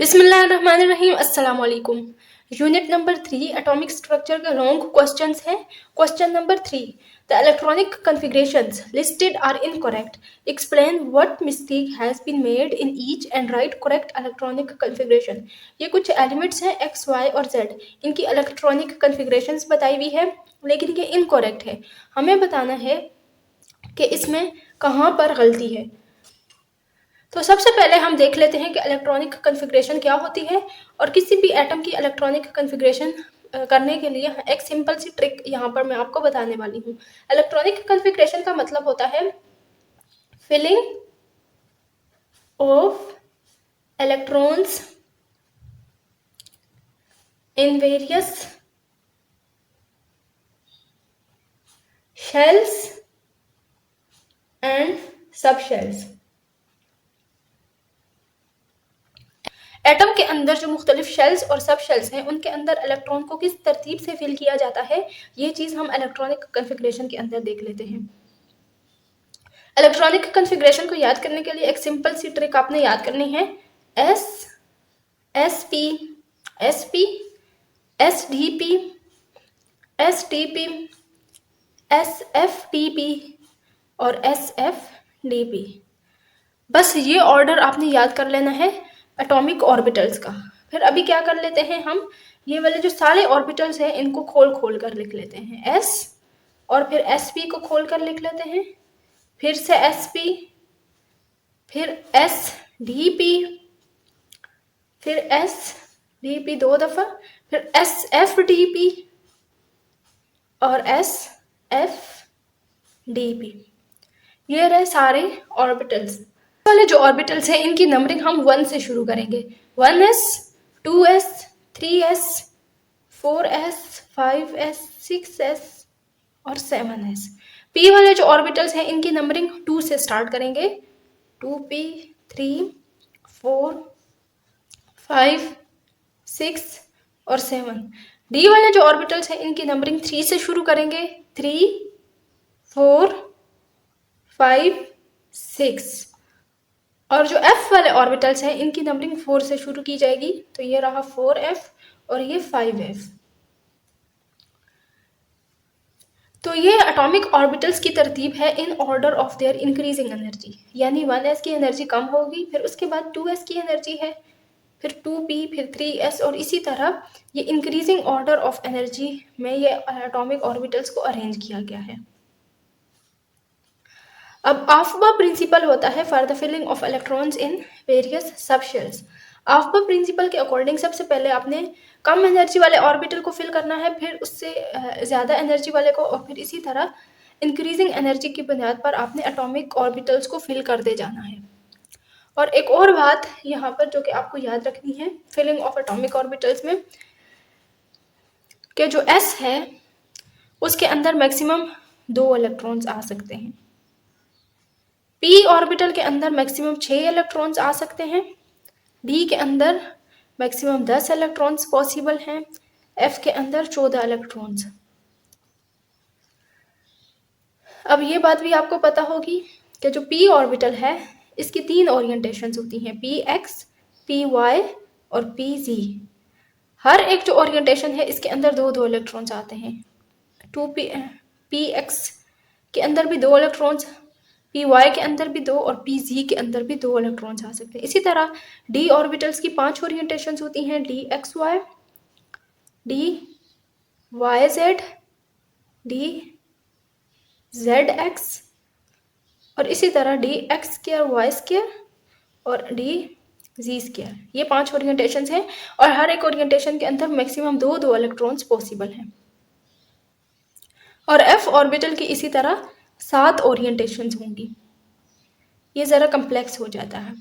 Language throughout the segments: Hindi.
बिस्मिल्लाहिर्रहमानिर्रहीम। अस्सलाम वालेकुम। यूनिट नंबर 3 एटॉमिक स्ट्रक्चर के लॉन्ग क्वेश्चंस हैं। Question number 3, the electronic configurations listed are incorrect, explain what mistake has been made in each and write correct electronic configuration. ये कुछ एलिमेंट्स हैं एक्स वाई और जेड, इनकी इलेक्ट्रॉनिक कॉन्फ़िगरेशंस बताई हुई है लेकिन ये इनकरेक्ट है। हमें बताना है कि इसमें कहाँ पर गलती है। तो सबसे पहले हम देख लेते हैं कि इलेक्ट्रॉनिक कॉन्फ़िगरेशन क्या होती है और किसी भी एटम की इलेक्ट्रॉनिक कॉन्फ़िगरेशन करने के लिए एक सिंपल सी ट्रिक यहाँ पर मैं आपको बताने वाली हूँ। इलेक्ट्रॉनिक कॉन्फ़िगरेशन का मतलब होता है filling of electrons in various shells and sub shells. Atom के अंदर जो मुख्तलिफ शेल्स और सब शेल्स हैं उनके अंदर इलेक्ट्रॉन को किस तरतीब से फिल किया जाता है, ये चीज़ हम इलेक्ट्रॉनिक कॉन्फ़िगरेशन के अंदर देख लेते हैं। इलेक्ट्रॉनिक कॉन्फ़िगरेशन को याद करने के लिए एक सिंपल सी ट्रिक आपने याद करनी है। S P S P S D P S T P S F T P और एस एफ डी पी। बस ये ऑर्डर आपने याद कर लेना है एटॉमिक ऑर्बिटल्स का। फिर अभी क्या कर लेते हैं हम, ये वाले जो सारे ऑर्बिटल्स हैं इनको खोल खोल कर लिख लेते हैं। एस और फिर एस पी को खोल कर लिख लेते हैं, फिर से एस पी, फिर एस डी पी, फिर एस डी पी 2 दफ़ा, फिर एस एफ डी पी और एस एफ डी पी। ये रहे सारे ऑर्बिटल्स। वाले जो ऑर्बिटल्स हैं इनकी नंबरिंग हम 1 से शुरू करेंगे। 1s, 2s, 3s, 4s, 5s, 6s और 7s। p वाले जो ऑर्बिटल्स हैं इनकी नंबरिंग 2 से स्टार्ट करेंगे। 2p, 3, 4, 5, 6 और 7। d वाले जो ऑर्बिटल्स हैं इनकी नंबरिंग 3 से शुरू करेंगे। 3, 4, 5, 6 और जो f वाले ऑर्बिटल्स हैं इनकी नंबरिंग 4 से शुरू की जाएगी। तो ये रहा 4f और ये 5f। तो ये एटॉमिक ऑर्बिटल्स की तरतीब है in order of their increasing energy, यानी 1s की एनर्जी कम होगी, फिर उसके बाद 2s की एनर्जी है, फिर 2p, फिर 3s और इसी तरह ये इंक्रीजिंग ऑर्डर ऑफ एनर्जी में ये एटॉमिक ऑर्बिटल्स को अरेंज किया गया है। अब आफ्बा प्रिंसिपल होता है for the filling of electrons in various sub shells. Aufbau principle के अकॉर्डिंग सबसे पहले आपने कम एनर्जी वाले ऑर्बिटल को फिल करना है, फिर उससे ज़्यादा एनर्जी वाले को, और फिर इसी तरह इंक्रीजिंग एनर्जी की बुनियाद पर आपने एटॉमिक ऑर्बिटल्स को फिल करते जाना है। और एक और बात यहाँ पर जो कि आपको याद रखनी है फिलिंग ऑफ एटॉमिक ऑर्बिटल्स में, कि जो S है उसके अंदर मैक्सिमम 2 इलेक्ट्रॉन्स आ सकते हैं। p ऑर्बिटल के अंदर मैक्सिमम 6 इलेक्ट्रॉन्स आ सकते हैं। d के अंदर मैक्सिमम 10 इलेक्ट्रॉन्स पॉसिबल हैं। f के अंदर 14 इलेक्ट्रॉन्स। अब ये बात भी आपको पता होगी कि जो p ऑर्बिटल है इसकी 3 ओरिएंटेशंस होती हैं, px, py और pz। हर एक जो ओरिएंटेशन है इसके अंदर 2-2 इलेक्ट्रॉन्स आते हैं। px के अंदर भी 2 इलेक्ट्रॉन्स, py के अंदर भी 2 और pz के अंदर भी 2 इलेक्ट्रॉन्स आ सकते हैं। इसी तरह d ऑर्बिटल्स की 5 ओरिएंटेशंस होती हैं, dxy, dyz, dzx और इसी तरह dx2, y2 और dz2। ये 5 ओरिएंटेशंस हैं और हर एक ओरिएंटेशन के अंदर मैक्सिमम 2-2 इलेक्ट्रॉन्स पॉसिबल हैं। और f ऑर्बिटल की इसी तरह 7 ओरिएंटेशंस होंगी। ये ज़रा कम्प्लेक्स हो जाता है।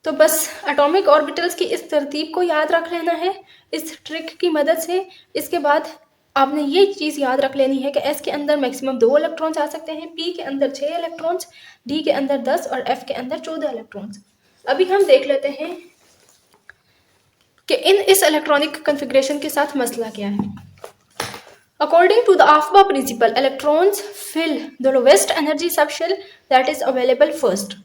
तो बस एटॉमिक ऑर्बिटल्स की इस तरतीब को याद रख लेना है इस ट्रिक की मदद से। इसके बाद आपने ये चीज़ याद रख लेनी है कि S के अंदर मैक्सिमम 2 इलेक्ट्रॉन्स आ सकते हैं, P के अंदर 6 इलेक्ट्रॉन्स, D के अंदर 10 और F के अंदर 14 इलेक्ट्रॉन्स। अभी हम देख लेते हैं कि इस इलेक्ट्रॉनिक कॉन्फ़िगरेशन के साथ मसला क्या है। According to the AFBA principle, electrons fill the lowest energy subshell that is available first.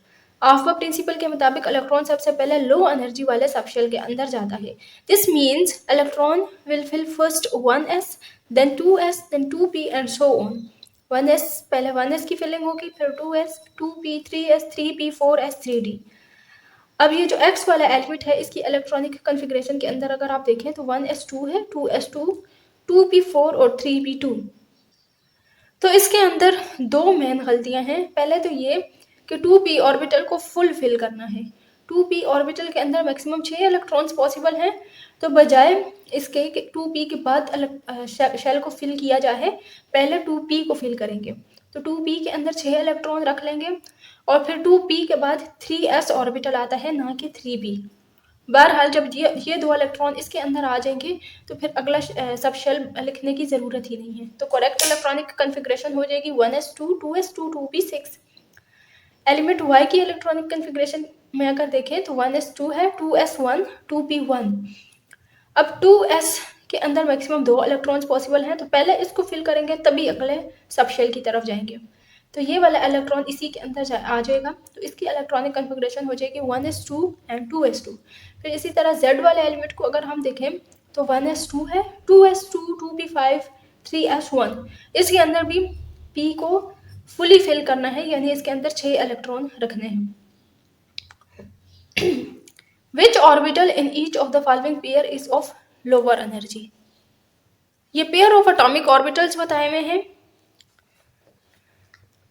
Aufbau principle के मुताबिक इलेक्ट्रॉन सबसे पहले लो एनर्जी वाले सबशेल के अंदर जाता है। This means electron will fill first 1s, then 2s, then 2p and so on. 1s पहले 1s की फिलिंग होगी, फिर 2s, 2p, 3s, 3p, 4s, 3d। अब ये जो x वाला एलिमेंट है इसकी इलेक्ट्रॉनिक कॉन्फ़िगरेशन के अंदर अगर आप देखें तो 1s2 है, 2s2, 2p4 और 3p2। तो इसके अंदर दो मेन गलतियां हैं। पहले तो ये कि 2p ऑर्बिटल को फुल फिल करना है। 2p ऑर्बिटल के अंदर मैक्सिमम 6 इलेक्ट्रॉन्स पॉसिबल हैं, तो बजाय इसके कि 2p के बाद शेल को फिल किया जाए, पहले 2p को फिल करेंगे। तो 2p के अंदर 6 इलेक्ट्रॉन रख लेंगे और फिर 2p के बाद 3s ऑर्बिटल आता है, ना कि 3p। बहरहाल जब ये दो इलेक्ट्रॉन इसके अंदर आ जाएंगे तो फिर अगला सब शेल लिखने की ज़रूरत ही नहीं है। तो करेक्ट इलेक्ट्रॉनिक कॉन्फ़िगरेशन हो जाएगी 1s2, 2s2, 2p6। Element y की इलेक्ट्रॉनिक कॉन्फ़िगरेशन में अगर देखें तो 1s2 है, 2s1, 2p1। अब 2s के अंदर मैक्सिमम 2 इलेक्ट्रॉन्स पॉसिबल हैं, तो पहले इसको फिल करेंगे तभी अगले सब शेल की तरफ जाएंगे। तो ये वाला इलेक्ट्रॉन इसी के अंदर आ जाएगा, तो इसकी इलेक्ट्रॉनिक कॉन्फ़िगरेशन हो जाएगी 1s2 एंड 2s2। फिर इसी तरह z वाले एलिमेंट को अगर हम देखें तो 1s2 है, 2s2, 2p5, 3s1। इसके अंदर भी p को फुली फिल करना है, यानी इसके अंदर 6 इलेक्ट्रॉन रखने हैं। Which orbital in each of the following pair is of lower energy? ये पेयर ऑफ एटॉमिक ऑर्बिटल्स बताए हुए हैं।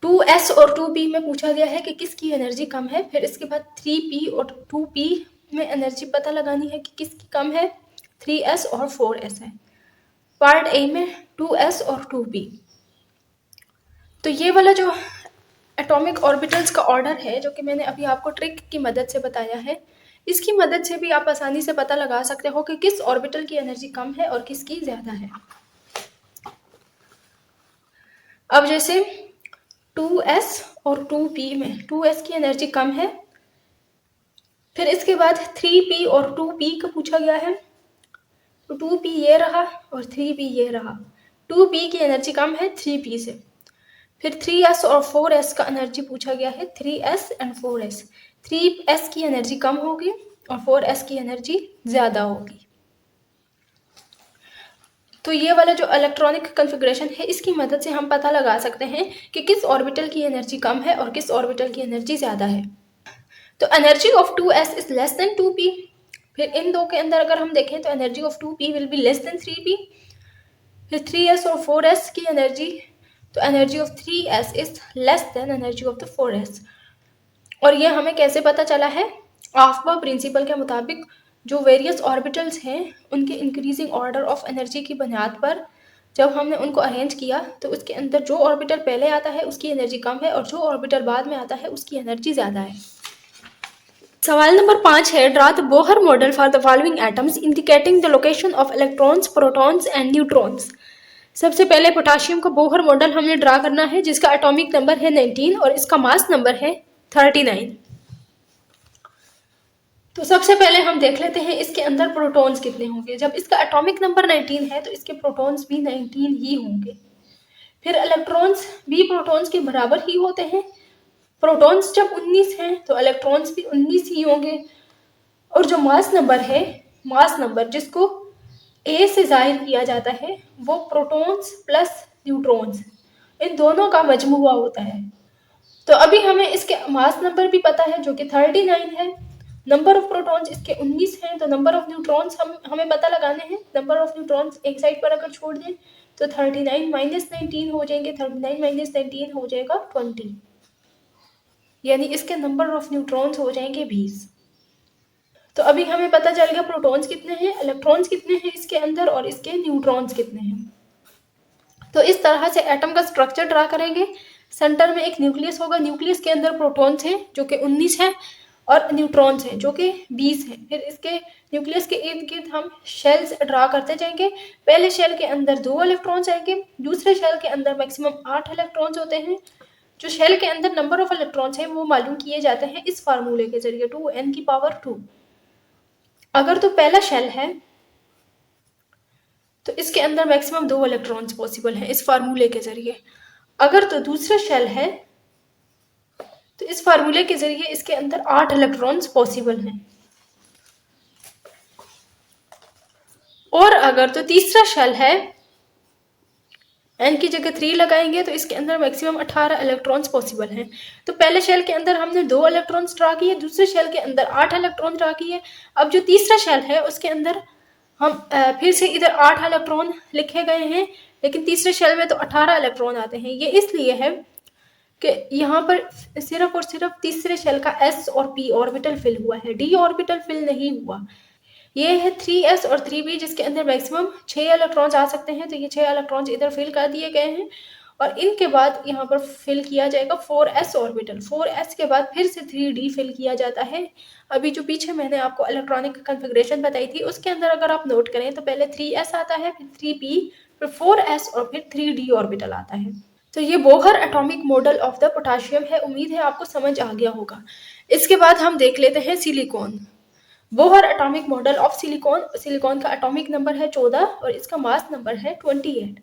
2s और 2p में पूछा गया है कि किसकी एनर्जी कम है। फिर इसके बाद 3p और 2p में एनर्जी पता लगानी है कि किसकी कम है। 3s और 4s है। पार्ट ए में 2s और 2p। तो ये वाला जो एटॉमिक ऑर्बिटल्स का ऑर्डर है, जो कि मैंने अभी आपको ट्रिक की मदद से बताया है, इसकी मदद से भी आप आसानी से पता लगा सकते हो कि किस ऑर्बिटल की एनर्जी कम है और किसकी ज़्यादा है। अब जैसे 2s और 2p में 2s की एनर्जी कम है, फिर इसके बाद 3p और 2p का पूछा गया है, तो 2p ये रहा और 3p ये रहा। 2p की एनर्जी कम है 3p से। फिर 3s और 4s का एनर्जी पूछा गया है, 3s एंड 4s। 3s की एनर्जी कम होगी और 4s की एनर्जी ज़्यादा होगी। तो ये वाला जो इलेक्ट्रॉनिक कॉन्फ़िगरेशन है, इसकी मदद से हम पता लगा सकते हैं कि किस ऑर्बिटल की एनर्जी कम है और किस ऑर्बिटल की एनर्जी ज़्यादा है। तो energy of 2s is less than 2p। फिर इन दो के अंदर अगर हम देखें तो energy of 2p will be less than 3p। फिर 3s और 4s की एनर्जी, तो energy of 3s is less than energy of the 4s। और ये हमें कैसे पता चला है? आफ्बा प्रिंसिपल के मुताबिक जो वेरियस ऑर्बिटल्स हैं उनके इंक्रीजिंग ऑर्डर ऑफ एनर्जी की बुनियाद पर जब हमने उनको अरेंज किया, तो उसके अंदर जो ऑर्बिटल पहले आता है उसकी एनर्जी कम है और जो ऑर्बिटल बाद में आता है उसकी एनर्जी ज़्यादा है। सवाल नंबर 5 है, draw the Bohr model for the following atoms indicating the location of electrons, protons and neutrons. सबसे पहले पोटाशियम का बोहर मॉडल हमने ड्रा करना है, जिसका एटॉमिक नंबर है 19 और इसका मास नंबर है 39। तो सबसे पहले हम देख लेते हैं इसके अंदर प्रोटॉन्स कितने होंगे। जब इसका एटॉमिक नंबर 19 है तो इसके प्रोटॉन्स भी 19 ही होंगे। फिर इलेक्ट्रॉन्स भी प्रोटॉन्स के बराबर ही होते हैं। प्रोटॉन्स जब 19 हैं तो इलेक्ट्रॉन्स भी 19 ही होंगे। और जो मास नंबर है, मास नंबर जिसको ए से जाहिर किया जाता है, वो प्रोटॉन्स प्लस न्यूट्रॉन्स इन दोनों का मजमुआ होता है। तो अभी हमें इसके मास नंबर भी पता है जो कि 39 है। नंबर ऑफ प्रोटॉन्स इसके 19 हैं, तो नंबर ऑफ न्यूट्रॉन्स हमें पता लगाने हैं। नंबर ऑफ न्यूट्रॉन्स एक साइड पर अगर छोड़ दें तो 39 माइनस 19 हो जाएंगे, 39 माइनस 19 हो जाएगा 20, यानी इसके नंबर ऑफ न्यूट्रॉन्स हो जाएंगे 20। तो अभी हमें पता चल गया प्रोटॉन्स कितने हैं, इलेक्ट्रॉन्स कितने हैं इसके अंदर और इसके न्यूट्रॉन्स कितने हैं। तो इस तरह से एटम का स्ट्रक्चर ड्रा करेंगे। सेंटर में एक न्यूक्लियस होगा, न्यूक्लियस के अंदर प्रोटॉन्स हैं जो कि 19 हैं और न्यूट्रॉन्स हैं जो कि 20 हैं। फिर इसके न्यूक्लियस के इर्द गिर्द हम शेल्स ड्रा करते जाएंगे। पहले शेल के अंदर 2 इलेक्ट्रॉन्स आएंगे, दूसरे शेल के अंदर मैक्सिमम 8 इलेक्ट्रॉन्स होते हैं। जो शेल के अंदर नंबर ऑफ इलेक्ट्रॉन्स हैं वो मालूम किए जाते हैं इस फार्मूले के जरिए, 2n की पावर 2। अगर तो पहला शेल है तो इसके अंदर मैक्सिमम 2 इलेक्ट्रॉन्स पॉसिबल हैं इस फार्मूले के जरिए। अगर तो दूसरा शेल है तो इस फार्मूले के जरिए इसके अंदर 8 इलेक्ट्रॉन्स पॉसिबल हैं। और अगर तो तीसरा शेल है, n की जगह 3 लगाएंगे तो इसके अंदर मैक्सिमम 18 इलेक्ट्रॉन्स पॉसिबल हैं। तो पहले शेल के अंदर हमने 2 इलेक्ट्रॉन्स ड्रा किए, दूसरे शेल के अंदर 8 इलेक्ट्रॉन ड्रा किए। अब जो तीसरा शेल है उसके अंदर हम फिर से इधर 8 इलेक्ट्रॉन लिखे गए हैं, लेकिन तीसरे शेल में तो 18 इलेक्ट्रॉन आते हैं। ये इसलिए है कि यहाँ पर सिर्फ और सिर्फ तीसरे शेल का s और p ऑर्बिटल फिल हुआ है, d ऑर्बिटल फिल नहीं हुआ। ये है 3s और 3p जिसके अंदर मैक्सिमम 6 इलेक्ट्रॉन्स आ सकते हैं। तो ये 6 इलेक्ट्रॉन्स इधर फिल कर दिए गए हैं और इनके बाद यहाँ पर फिल किया जाएगा 4s ऑर्बिटल। 4s के बाद फिर से 3d फिल किया जाता है। अभी जो पीछे मैंने आपको इलेक्ट्रॉनिक कन्फिग्रेशन बताई थी उसके अंदर अगर आप नोट करें तो पहले 3s आता है, फिर 3p, फिर 4s और फिर 3d ऑर्बिटल आता है। तो ये Bohr atomic model of the potassium है। उम्मीद है आपको समझ आ गया होगा। इसके बाद हम देख लेते हैं silicon. Bohr atomic model of silicon. Silicon का एटॉमिक नंबर है 14 और इसका मास नंबर है 28।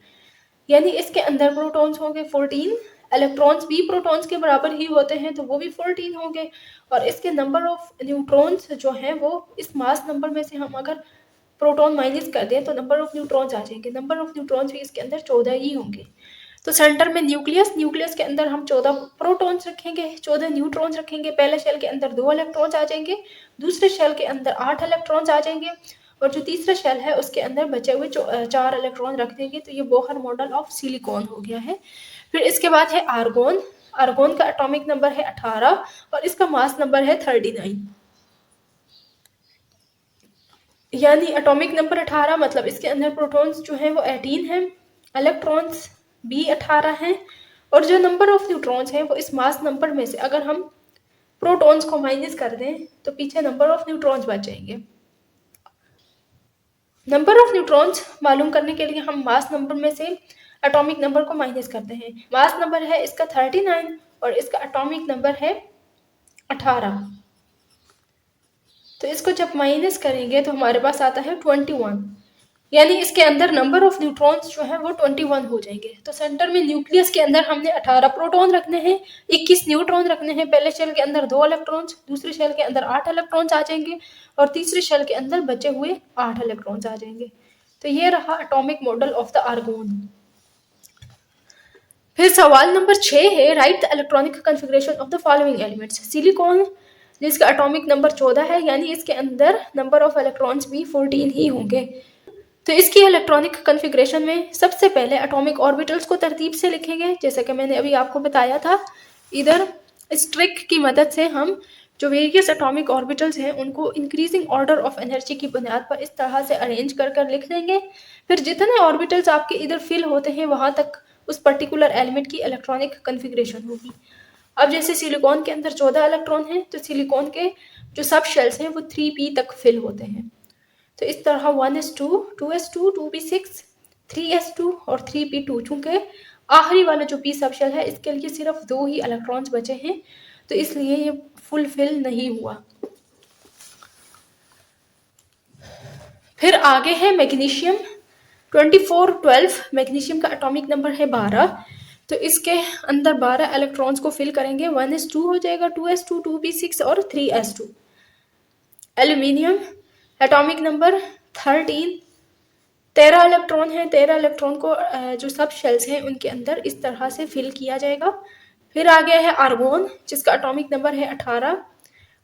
यानी इसके अंदर प्रोटॉन्स होंगे 14, इलेक्ट्रॉन्स भी प्रोटॉन्स के बराबर ही होते हैं तो वो भी 14 होंगे। और इसके नंबर ऑफ न्यूट्रॉन्स जो हैं वो इस मास नंबर में से हम अगर प्रोटॉन माइनस कर दें तो नंबर ऑफ न्यूट्रॉन्स आ जाएंगे। नंबर ऑफ न्यूट्रॉन्स भी इसके अंदर 14 ही होंगे। तो सेंटर में न्यूक्लियस के अंदर हम 14 प्रोटॉन्स रखेंगे, 14 न्यूट्रॉन्स रखेंगे। पहले शेल के अंदर 2 इलेक्ट्रॉन्स आ जाएंगे, दूसरे शेल के अंदर 8 इलेक्ट्रॉन्स आ जाएंगे और जो तीसरा शेल है उसके अंदर बचे हुए 4 इलेक्ट्रॉन रख देंगे। तो ये बोहर मॉडल ऑफ सिलिकॉन हो गया है। फिर इसके बाद है आर्गोन। आर्गोन का एटॉमिक नंबर है 18 और इसका मास नंबर है 39। यानी एटॉमिक नंबर 18 मतलब इसके अंदर प्रोटॉन्स जो हैं वो 18 हैं, इलेक्ट्रॉन्स भी 18 हैं और जो नंबर ऑफ न्यूट्रॉन्स हैं वो इस मास नंबर में से अगर हम प्रोटॉन्स को माइनस कर दें तो पीछे नंबर ऑफ न्यूट्रॉन्स बच जाएंगे। नंबर ऑफ न्यूट्रॉन्स मालूम करने के लिए हम मास नंबर में से एटॉमिक नंबर को माइनस करते हैं। मास नंबर है इसका 39 और इसका एटॉमिक नंबर है 18। तो इसको जब माइनस करेंगे तो हमारे पास आता है 21। यानी इसके अंदर नंबर ऑफ न्यूट्रॉन्स जो है वो 21 हो जाएंगे। तो सेंटर में न्यूक्लियस के अंदर हमने 18 प्रोटॉन रखने हैं, 21 न्यूट्रॉन रखने हैं। पहले शेल के अंदर 2 इलेक्ट्रॉन्स, दूसरे शेल के अंदर 8 इलेक्ट्रॉन्स आ जाएंगे और तीसरे शेल के अंदर बचे हुए 8 इलेक्ट्रॉन्स आ जाएंगे। तो ये रहा atomic model of the argon. फिर सवाल नंबर 6 है, right the electronic configuration of the following elements. Silicon जिसका एटॉमिक नंबर 14 है यानी इसके अंदर नंबर ऑफ इलेक्ट्रॉन्स भी 14 ही होंगे। तो इसकी इलेक्ट्रॉनिक कॉन्फ़िगरेशन में सबसे पहले एटॉमिक ऑर्बिटल्स को तरतीब से लिखेंगे, जैसा कि मैंने अभी आपको बताया था। इधर इस ट्रिक की मदद से हम जो वेरियस एटॉमिक ऑर्बिटल्स हैं उनको इंक्रीजिंग ऑर्डर ऑफ एनर्जी की बुनियाद पर इस तरह से अरेंज कर कर लिख देंगे। फिर जितने ऑर्बिटल्स आपके इधर फिल होते हैं वहाँ तक उस पर्टिकुलर एलिमेंट की इलेक्ट्रॉनिक कॉन्फ़िगरेशन होगी। अब जैसे सिलिकॉन के अंदर 14 इलेक्ट्रॉन हैं तो सिलिकॉन के जो सब शेल्स हैं वो 3p तक फिल होते हैं। तो इस तरह 1s2, 2s2, 2p6, 3s2 और 3p2। चूंकि आखिरी वाला जो p सब शेल है इसके लिए सिर्फ 2 ही इलेक्ट्रॉन्स बचे हैं तो इसलिए ये फुलफिल नहीं हुआ। फिर आगे है मैग्नीशियम 2412। मैग्नीशियम का एटॉमिक नंबर है 12। तो इसके अंदर 12 इलेक्ट्रॉन्स को फिल करेंगे। 1s2 हो जाएगा, 2s2, 2p6 और 3s2। Aluminium atomic number 13। 13 electron है। 13 इलेक्ट्रॉन को जो सब शेल्स हैं उनके अंदर इस तरह से फिल किया जाएगा। फिर आ गया है आर्गोन जिसका एटॉमिक नंबर है 18।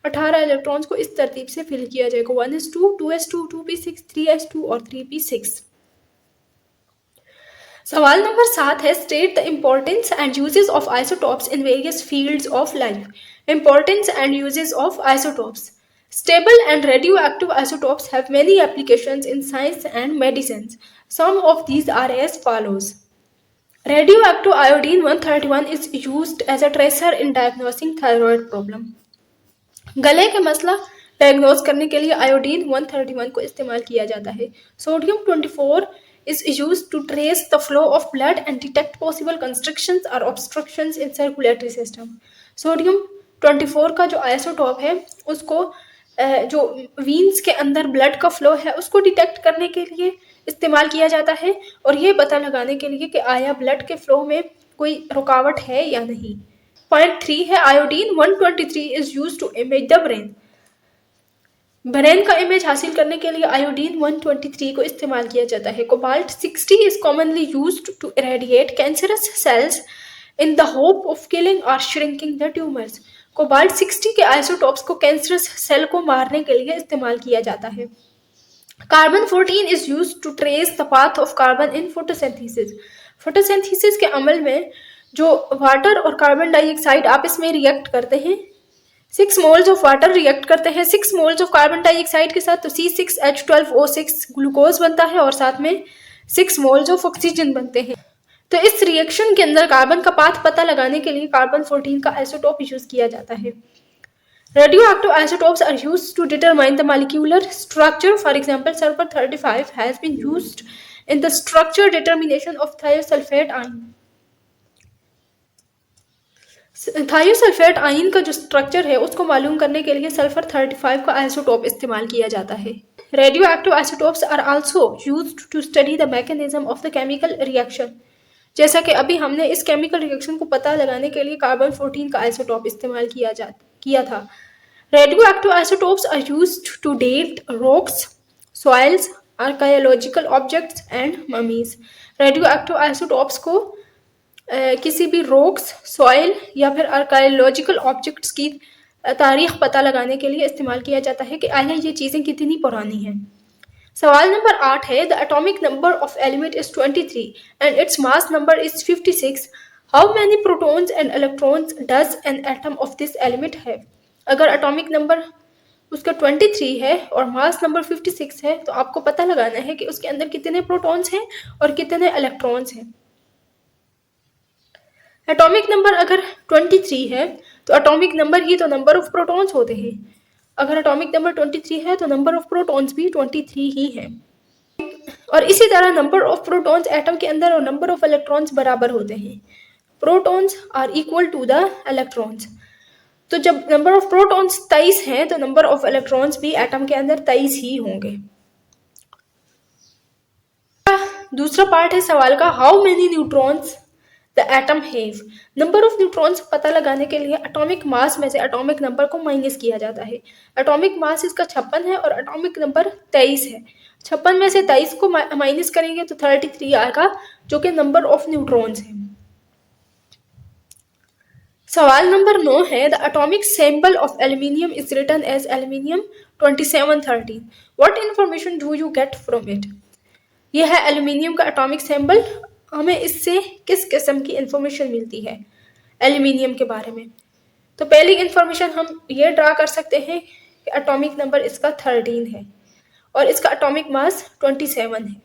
18 इलेक्ट्रॉन्स को इस तरतीब से फिल किया जाएगा। 1s2, 2s2, 2p6, 3s2 और 3p6। सवाल नंबर 7 है, state the importance and uses of isotopes in various fields of life. Importance and uses of isotopes. Stable and radioactive isotopes have many applications in science and medicine. Some of these are as follows. Radioactive iodine-131 is used as a tracer in diagnosing thyroid problem. गले के मसला डायग्नोज करने के लिए आयोडीन 131 को इस्तेमाल किया जाता है। Sodium 24 is used to trace the flow of blood and detect possible constrictions or obstructions in circulatory system. Sodium 24 का जो आइसोटॉप है उसको जो वीन्स के अंदर ब्लड का फ्लो है उसको डिटेक्ट करने के लिए इस्तेमाल किया जाता है और ये पता लगाने के लिए कि आया ब्लड के फ्लो में कोई रुकावट है या नहीं। पॉइंट 3 है iodine 123 is use to image the brain. Brain का इमेज हासिल करने के लिए आयोडीन 123 को इस्तेमाल किया जाता है। Cobalt 60 is commonly used to irradiate cancerous cells in the hope of killing और श्रिंकिंग द ट्यूमर्स। कोबाल्ट 60 के आइसोटॉप्स को कैंसरस सेल को मारने के लिए इस्तेमाल किया जाता है। Carbon 14 is used to trace the path of carbon in photosynthesis. Photosynthesis के अमल में जो वाटर और कार्बन डाइऑक्साइड आपस में रिएक्ट करते हैं, 6 मोल्स ऑफ वाटर रिएक्ट करते हैं 6 मोल्स ऑफ कार्बन डाइऑक्साइड के साथ, तो C6H12O6 ग्लूकोज बनता है और साथ में 6 मोल्स ऑफ ऑक्सीजन बनते हैं। तो इस रिएक्शन के अंदर कार्बन का पाथ पता लगाने के लिए कार्बन 14 का आइसोटोप यूज किया जाता है। Radioactive isotopes are used to determine the molecular structure. For example, sulfur 35 has been used in the structure determination of thiosulfate ion. Thiosulphate ion का जो स्ट्रक्चर है उसको मालूम करने के लिए सल्फर 35 का आइसोटोप इस्तेमाल किया जाता है। Radioactive isotopes are also used to study the mechanism of the chemical reaction. जैसा कि अभी हमने इस केमिकल रिएक्शन को पता लगाने के लिए कार्बन 14 का आइसोटोप इस्तेमाल किया था। Radioactive isotopes are used to date rocks, soils, archaeological objects and mummies. Radioactive isotopes को किसी भी रॉक्स, सॉइल या फिर आर्कियोलॉजिकल ऑब्जेक्ट्स की तारीख पता लगाने के लिए इस्तेमाल किया जाता है कि आया ये चीज़ें कितनी पुरानी हैं। सवाल नंबर 8 है, the atomic number of element is 23 and its mass number is 56। How many protons and electrons does an atom of this element have. अगर एटॉमिक नंबर उसका 23 है और मास नंबर 56 है तो आपको पता लगाना है कि उसके अंदर कितने प्रोटॉन्स हैं और कितने इलेक्ट्रॉन्स हैं। एटॉमिक नंबर अगर 23 है तो एटॉमिक नंबर ही तो नंबर ऑफ प्रोटॉन्स होते हैं। अगर एटॉमिक नंबर 23 है तो नंबर ऑफ प्रोटॉन्स भी 23 ही है। और इसी तरह नंबर ऑफ प्रोटॉन्स एटम के अंदर और नंबर ऑफ इलेक्ट्रॉन्स बराबर होते हैं। Protons are equal to the electrons. तो जब नंबर ऑफ प्रोटॉन्स 23 हैं तो नंबर ऑफ इलेक्ट्रॉन्स भी एटम के अंदर 23 ही होंगे। दूसरा पार्ट है सवाल का, how many neutrons the atom have. Number of neutrons पता लगाने के लिए एटॉमिक मास में से एटॉमिक नंबर को माइनस किया जाता है। एटॉमिक मास इसका 56 है और एटॉमिक नंबर 23 है। 56 में से 23 को माइनस करेंगे तो 33 आएगा, जो कि नंबर ऑफ न्यूट्रॉन्स है। सवाल नंबर 9 है, the atomic symbol of aluminium is written as aluminium 2713। What information do you get from it. यह है एल्यूमिनियम का एटॉमिक सिंबल। हमें इससे किस किस्म की इंफॉर्मेशन मिलती है एल्यूमिनियम के बारे में। तो पहली इंफॉर्मेशन हम ये ड्रा कर सकते हैं कि एटॉमिक नंबर इसका 13 है और इसका एटॉमिक मास 27 है।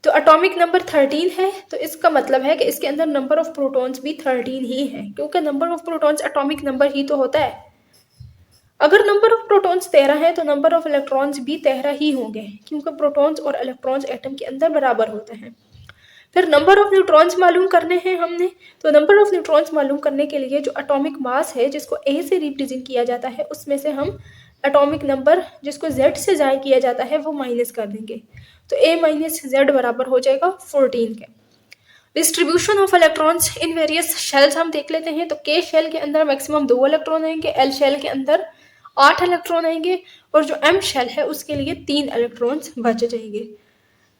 तो एटॉमिक नंबर 13 है तो इसका मतलब है कि इसके अंदर नंबर ऑफ प्रोटॉन्स भी 13 ही है, क्योंकि number of protons atomic number ही तो होता है। अगर नंबर ऑफ प्रोटॉन्स 13 है तो नंबर ऑफ इलेक्ट्रॉन्स भी 13 ही होंगे, क्योंकि प्रोटॉन्स और इलेक्ट्रॉन्स एटम के अंदर बराबर होते हैं। फिर नंबर ऑफ न्यूट्रॉन्स मालूम करने हैं हमने। तो नंबर ऑफ न्यूट्रॉन्स मालूम करने के लिए जो एटॉमिक मास है जिसको ए से रिप्रेजेंट किया जाता है उसमें से हम एटॉमिक नंबर जिसको जेड से जाहिर किया जाता है वो माइनस कर देंगे। तो ए माइनस जेड बराबर हो जाएगा 14 के। Distribution of electrons in various shells हम देख लेते हैं। तो के शेल के अंदर मैक्सिमम 2 इलेक्ट्रॉन आएंगे, एल शेल के अंदर 8 इलेक्ट्रॉन आएंगे और जो एम शेल है उसके लिए 3 इलेक्ट्रॉन्स बच जाएंगे।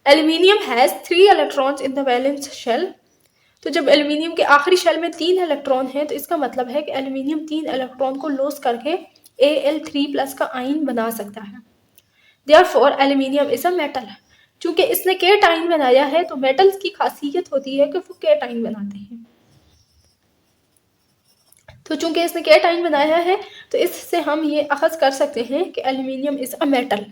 Aluminium has 3 electrons in the valence shell. तो जब एल्यूमिनियम के आखिरी शेल में 3 इलेक्ट्रॉन है तो इसका मतलब है कि एल्यूमिनियम 3 इलेक्ट्रॉन को लॉस करके Al3+ का आयन बना सकता है। Therefore aluminium is a metal. चूंकि इसने केटाइन बनाया है तो मेटल्स की खासियत होती है कि वो केटाइन बनाते हैं। तो चूंकि इसने केटाइन बनाया है तो इससे हम ये अखज़ कर सकते हैं कि एल्यूमिनियम इज अ मेटल।